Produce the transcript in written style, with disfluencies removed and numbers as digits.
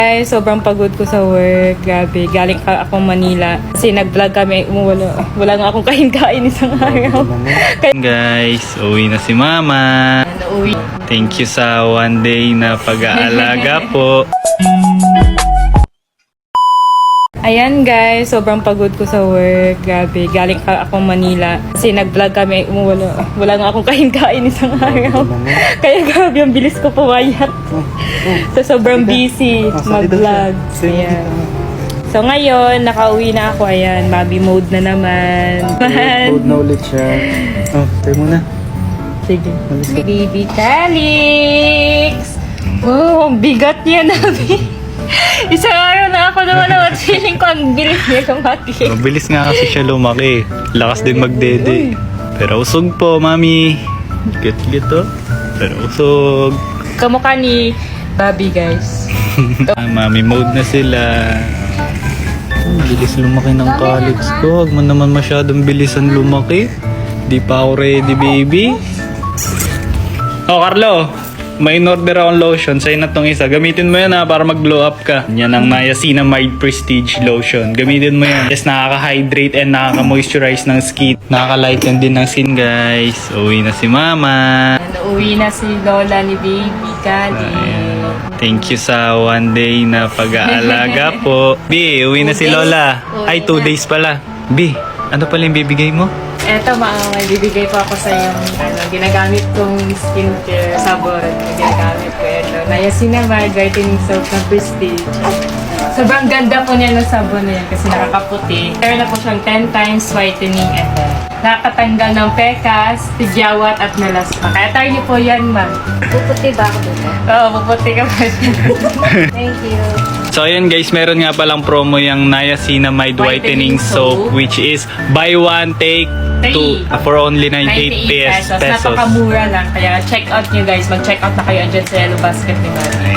Guys, sobrang pagod ko sa work. Grabe, galing ako Manila. Kasi nag-vlog kami. Wala nga akong kain-kain isang araw. Guys, uwi na si Mama. Uwi. Thank you sa one day na pag-aalaga po. Ayan guys, sobrang pagod ko sa work. Grabe, galing ako Manila. Kasi nag-vlog kami. Wala nga akong kain-kain isang araw. Kaya grabe, ang bilis ko pumayat. So sobrang busy mag-vlog. Ayan. So ngayon, nakauwi na ako. Ayan, Mabi mode na naman. Mode na ulit siya. Oh, tayo muna. Sige. Baby Calix! Oh, ang bigat niya namin. Isang araw na ako naman at feeling ko ang bilis niya lumaki. Mabilis nga kasi siya lumaki. Lakas din magdede. Pero usog po, Mami. Git-git oh. Pero usog. Kamukha ni Bobby, guys. Mami mode na sila. Bilis lumaki ng Calix ko. Huwag mo naman masyadong bilisan lumaki. Di pa ako ready, baby. Oh, Carlo. May in-order akong lotion. Sa'yo na tong isa. Gamitin mo yan para mag-glow up ka. Yan ang Niacinamide Prestige Lotion. Gamitin mo yan. Yes, nakaka-hydrate and nakaka-moisturize ng skin. Nakaka-lighten din ng skin, guys. Uwi na si Mama. Uwi na si Lola ni Baby Calix. Thank you sa one day na pag-aalaga po. B, uwi na si Lola. Ay, 2 days pala. B, ano pala yung bibigay mo? Eto, may bibigay po ako sa yung ginagamit kong skincare sabon. Ginagamit ko ito. Niacinamide Whitening Soap ng Prestige. Sobrang ganda po niya ng sabon na yan kasi nakakaputi. Meron na po siyang 10 times whitening effect. Nakakatanggal ng pekas, tigyawat at melasma. Kaya try niyo po yan, ma'am. Puputi ba ako dito? Oo, puputi ka pa. Thank you. So ayan guys, meron nga palang promo yung Niacinamide Whitening Soap, which is buy one take two for only 98 pesos. Napakamura lang. Kaya check out nyo guys. Mag-check out na kayo dyan sa Yellow Basket ni Mami.